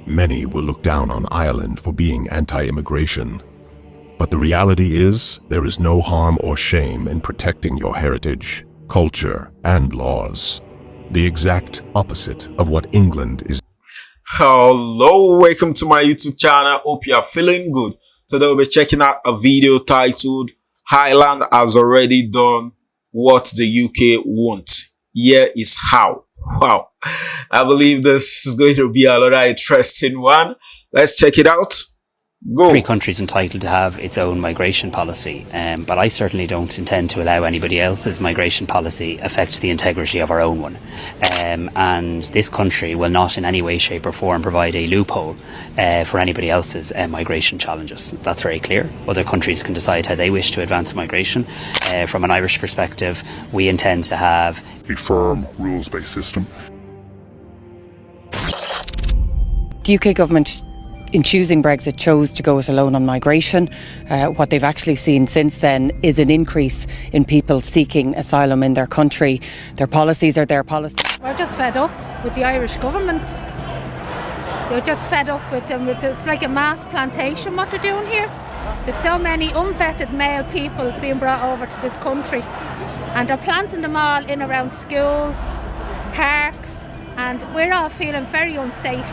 Many will look down on Ireland for being anti-immigration. But the reality is, there is no harm or shame in protecting your heritage, culture, and laws. The exact opposite of what England is. Hello, welcome to my YouTube channel. Hope you are feeling good. Today we'll be checking out a video titled Ireland has already done what the UK won't. Here is how. Wow. I believe this is going to be another interesting one. Let's check it out. Go. Every country is entitled to have its own migration policy, but I certainly don't intend to allow anybody else's migration policy affect the integrity of our own one. And this country will not in any way, shape or form provide a loophole for anybody else's migration challenges. That's very clear. Other countries can decide how they wish to advance migration. From an Irish perspective, we intend to have a firm rules-based system. The UK government, in choosing Brexit, chose to go it alone on migration. What they've actually seen since then is an increase in people seeking asylum in their country. Their policies are their policies. We're just fed up with the Irish government. We're just fed up with them. It's like a mass plantation what they're doing here. There's so many unvetted male people being brought over to this country, and they're planting them all in around schools, parks, and we're all feeling very unsafe.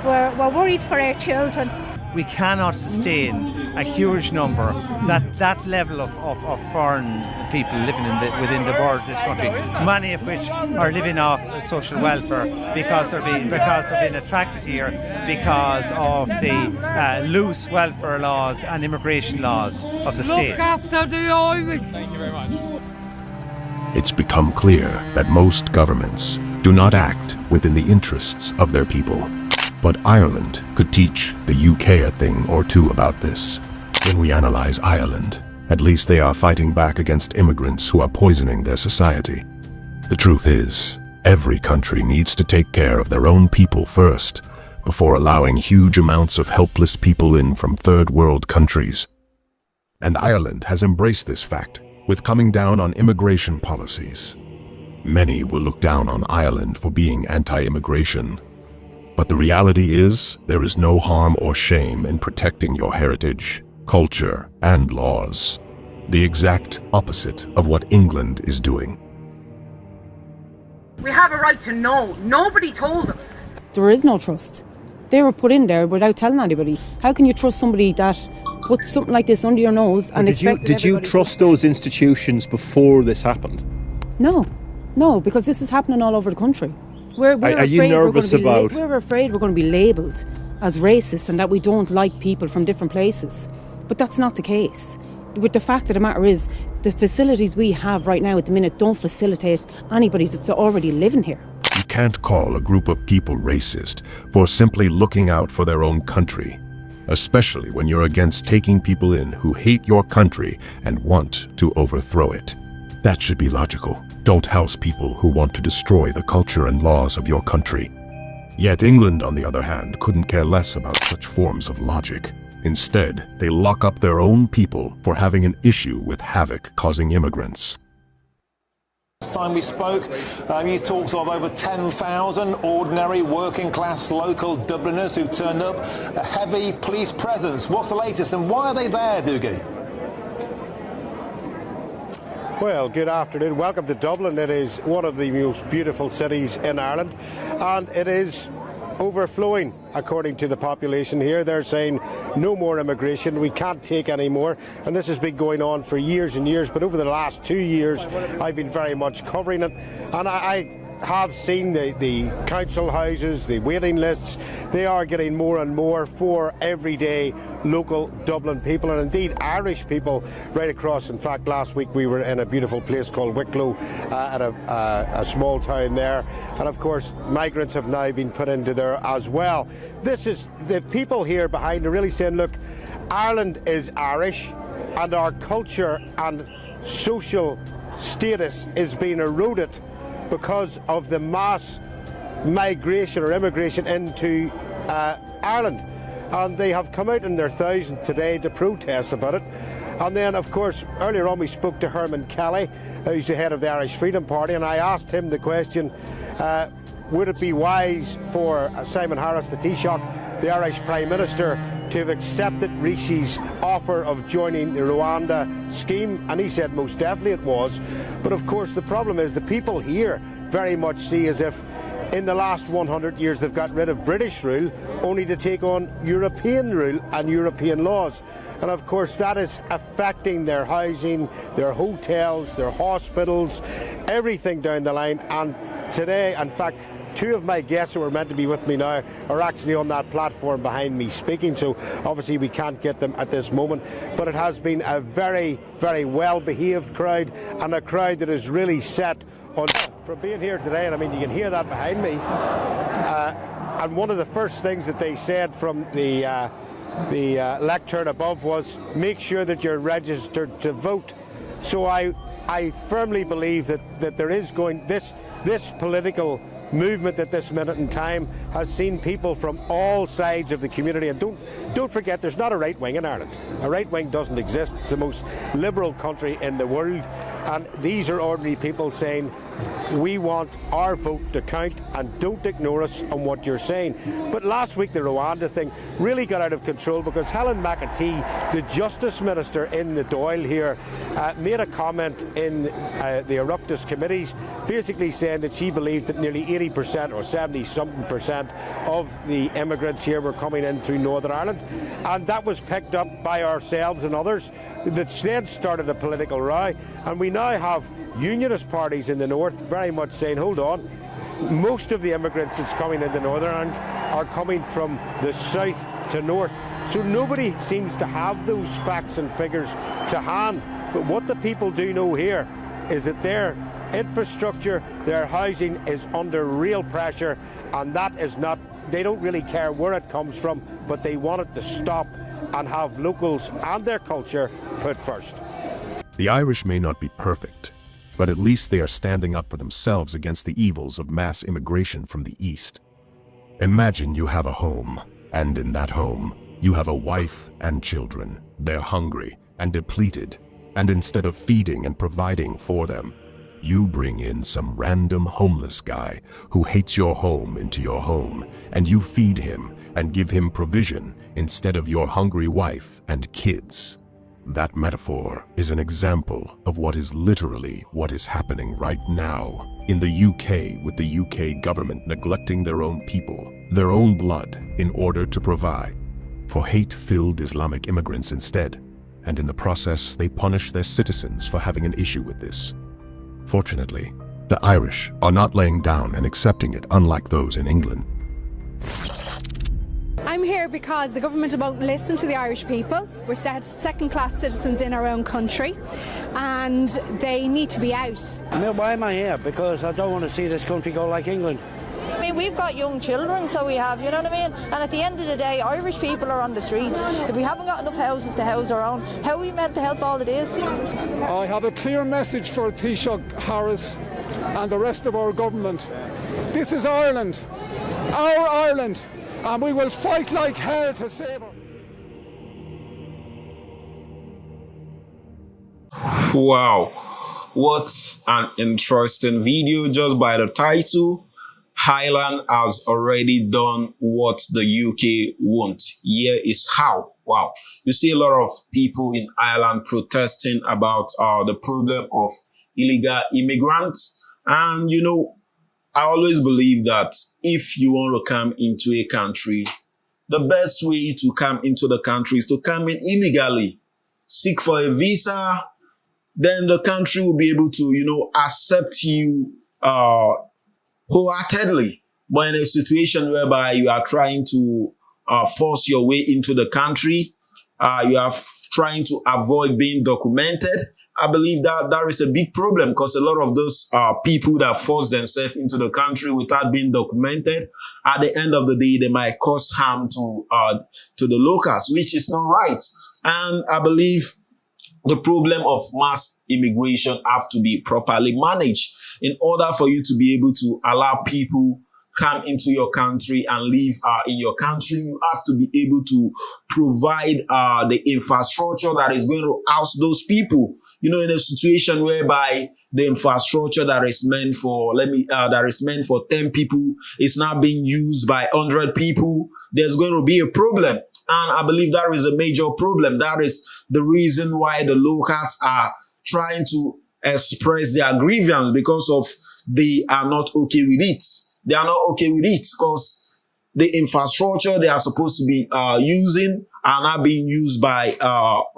We're worried for our children. We cannot sustain a huge number, that level of foreign people living within the borders of this country, many of which are living off social welfare because they're being attracted here because of the loose welfare laws and immigration laws of the state. Look after the Irish. Thank you very much. It's become clear that most governments do not act within the interests of their people. But Ireland could teach the UK a thing or two about this. When we analyze Ireland, at least they are fighting back against immigrants who are poisoning their society. The truth is, every country needs to take care of their own people first, before allowing huge amounts of helpless people in from third world countries. And Ireland has embraced this fact, with coming down on immigration policies. Many will look down on Ireland for being anti-immigration. But the reality is, there is no harm or shame in protecting your heritage, culture, and laws. The exact opposite of what England is doing. We have a right to know. Nobody told us. There is no trust. They were put in there without telling anybody. How can you trust somebody that puts something like this under your nose and expect Did you trust those institutions before this happened? No, because this is happening all over the country. Are you nervous about... We're afraid we're going to be labelled as racist and that we don't like people from different places. But that's not the case. With the fact of the matter is, the facilities we have right now at the minute don't facilitate anybody that's already living here. You can't call a group of people racist for simply looking out for their own country, especially when you're against taking people in who hate your country and want to overthrow it. That should be logical. Don't house people who want to destroy the culture and laws of your country. Yet England, on the other hand, couldn't care less about such forms of logic. Instead, they lock up their own people for having an issue with havoc causing immigrants. Last time we spoke, you talked of over 10,000 ordinary working-class local Dubliners who've turned up, a heavy police presence. What's the latest and why are they there, Dougie? Well, good afternoon. Welcome to Dublin. It is one of the most beautiful cities in Ireland, and it is overflowing, according to the population here. They're saying no more immigration, we can't take any more, and this has been going on for years and years, but over the last 2 years I've been very much covering it, and I have seen the council houses, the waiting lists. They are getting more and more for everyday local Dublin people, and indeed Irish people right across. In fact, last week we were in a beautiful place called Wicklow at a small town there, and of course migrants have now been put into there as well. This is the people here behind are really saying, look, Ireland is Irish and our culture and social status is being eroded because of the mass migration or immigration into Ireland, and they have come out in their thousands today to protest about it. And then of course earlier on we spoke to Herman Kelly, who's the head of the Irish Freedom Party, and I asked him the question, would it be wise for Simon Harris, the Taoiseach, the Irish Prime Minister, to have accepted Rishi's offer of joining the Rwanda scheme? And he said most definitely it was. But of course the problem is the people here very much see as if in the last 100 years they've got rid of British rule only to take on European rule and European laws. And of course that is affecting their housing, their hotels, their hospitals, everything down the line. And today, in fact, two of my guests who are meant to be with me now are actually on that platform behind me speaking, so obviously we can't get them at this moment. But it has been a very, very well-behaved crowd, and a crowd that is really set on from being here today. And I mean, you can hear that behind me. And one of the first things that they said from the lectern above was, make sure that you're registered to vote. So I firmly believe that there is going, this political movement at this minute in time has seen people from all sides of the community. And don't forget, there's not a right wing in Ireland. A right wing doesn't exist. It's the most liberal country in the world, and these are ordinary people saying, we want our vote to count and don't ignore us on what you're saying. But last week the Rwanda thing really got out of control because Helen McAtee, the Justice Minister in the Dáil here, made a comment in the Oireachtas committees basically saying that she believed that nearly 80% or 70-something% of the immigrants here were coming in through Northern Ireland, and that was picked up by ourselves and others that then started a political row. And we now have unionist parties in the north very much saying, hold on, most of the immigrants that's coming into Northern Ireland are coming from the south to north. So nobody seems to have those facts and figures to hand. But what the people do know here is that their infrastructure, their housing is under real pressure, and that is not, they don't really care where it comes from, but they want it to stop and have locals and their culture put first. The Irish may not be perfect, but at least they are standing up for themselves against the evils of mass immigration from the East. Imagine you have a home, and in that home, you have a wife and children. They're hungry and depleted, and instead of feeding and providing for them, you bring in some random homeless guy who hates your home into your home, and you feed him and give him provision instead of your hungry wife and kids. That metaphor is an example of what is literally what is happening right now in the UK, with the UK government neglecting their own people, their own blood, in order to provide for hate-filled Islamic immigrants instead, and in the process they punish their citizens for having an issue with this. Fortunately, the Irish are not laying down and accepting it, unlike those in England. I'm here because the government won't listen to the Irish people. We're second-class citizens in our own country, and they need to be out. Why am I here? Because I don't want to see this country go like England. I mean, we've got young children, so we have, you know what I mean? And at the end of the day, Irish people are on the streets. If we haven't got enough houses to house our own, how are we meant to help all of this? I have a clear message for Taoiseach Harris and the rest of our government. This is Ireland, our Ireland, and we will fight like hell to save her. Wow, what an interesting video. Just by the title, Ireland has already done what the UK won't. Here is how. Wow. You see a lot of people in Ireland protesting about the problem of illegal immigrants. And, you know, I always believe that if you want to come into a country, the best way to come into the country is to come in illegally. Seek for a visa, then the country will be able to, you know, accept you wholeheartedly. But in a situation whereby you are trying to force your way into the country, you are trying to avoid being documented, I believe that there is a big problem, because a lot of those people that force themselves into the country without being documented, at the end of the day, they might cause harm to the locals, which is not right. And I believe the problem of mass immigration have to be properly managed in order for you to be able to allow people come into your country and live in your country, you have to be able to provide the infrastructure that is going to house those people. You know, in a situation whereby the infrastructure that is meant for, that is meant for 10 people is now being used by 100 people, there's going to be a problem. And I believe that is a major problem. That is the reason why the locals are trying to express their grievance, because of they are not okay with it. They are not okay with it because the infrastructure they are supposed to be using are not being used by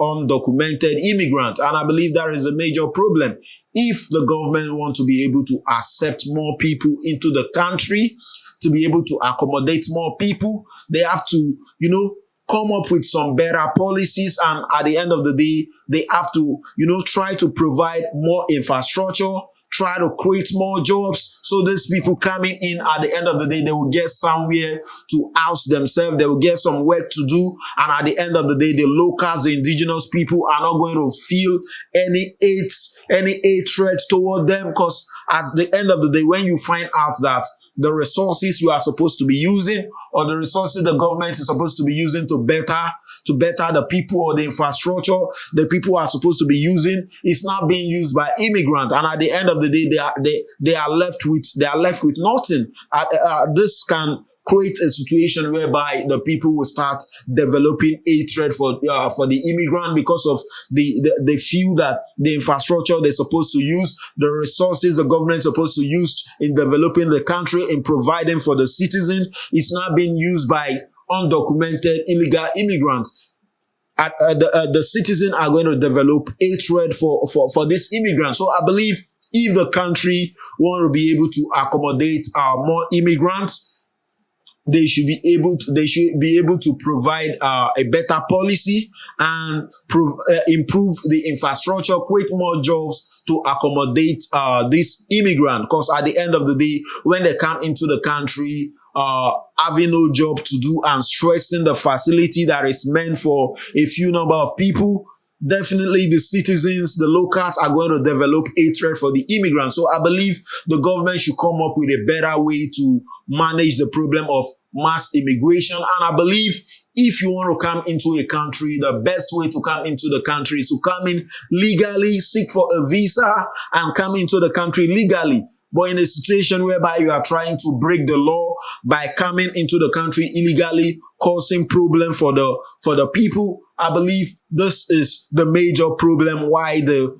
undocumented immigrants. And I believe that is a major problem. If the government wants to be able to accept more people into the country, to be able to accommodate more people, they have to, you know, come up with some better policies, and at the end of the day, they have to, you know, try to provide more infrastructure, try to create more jobs, so these people coming in, at the end of the day, they will get somewhere to house themselves, they will get some work to do, and at the end of the day, the locals, the indigenous people are not going to feel any hatred toward them, because at the end of the day, when you find out that the resources you are supposed to be using, or the resources the government is supposed to be using to better the people, or the infrastructure the people are supposed to be using, is not being used by immigrants, and at the end of the day, they are left with nothing. This can create a situation whereby the people will start developing hatred for the immigrant, because of they feel that the infrastructure they're supposed to use, the resources the government is supposed to use in developing the country, in providing for the citizen, is not being used by undocumented illegal immigrants. The citizens are going to develop hatred for this immigrant. So I believe if the country want to be able to accommodate more immigrants, they should be able to provide a better policy and improve the infrastructure, create more jobs to accommodate this immigrant. Because at the end of the day, when they come into the country, having no job to do and stressing the facility that is meant for a few number of people, definitely the citizens, the locals are going to develop hatred for the immigrants. So I believe the government should come up with a better way to manage the problem of mass immigration. And I believe if you want to come into a country, the best way to come into the country is to come in legally, seek for a visa, and come into the country legally. But in a situation whereby you are trying to break the law by coming into the country illegally, causing problem for the people, I believe this is the major problem why the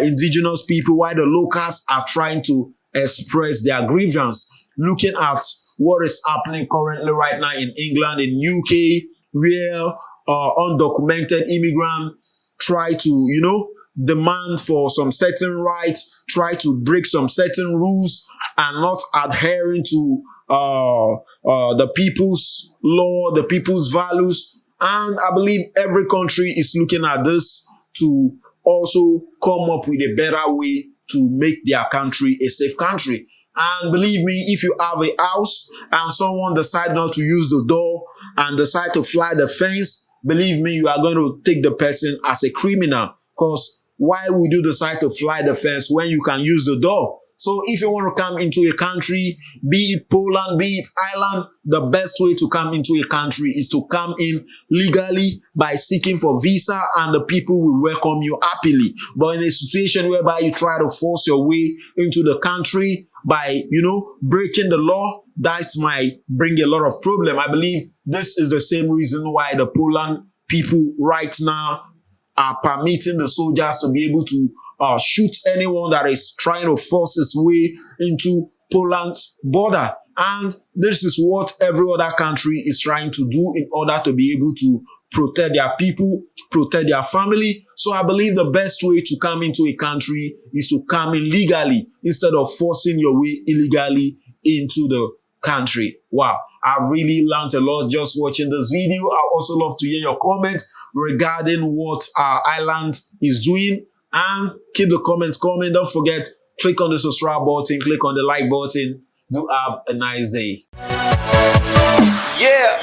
indigenous people, why the locals are trying to express their grievance. Looking at what is happening currently right now in England, in UK, where undocumented immigrants try to, you know, demand for some certain rights, try to break some certain rules, and not adhering to the people's law, the people's values. And I believe every country is looking at this to also come up with a better way to make their country a safe country. And believe me, if you have a house and someone decide not to use the door and decide to fly the fence, believe me, you are going to take the person as a criminal. Because why would you decide to fly the fence when you can use the door? So if you want to come into a country, be it Poland, be it Ireland, the best way to come into a country is to come in legally by seeking for visa, and the people will welcome you happily. But in a situation whereby you try to force your way into the country by, you know, breaking the law, that might bring a lot of problem. I believe this is the same reason why the Poland people right now are permitting the soldiers to be able to shoot anyone that is trying to force its way into Poland's border. And this is what every other country is trying to do in order to be able to protect their people, protect their family. So I believe the best way to come into a country is to come in legally instead of forcing your way illegally into the country. Wow, I've really learned a lot just watching this video. I also love to hear your comments regarding what our island is doing, and keep the comments coming. Don't forget, click on the subscribe button, click on the like button. Do have a nice day. Yeah.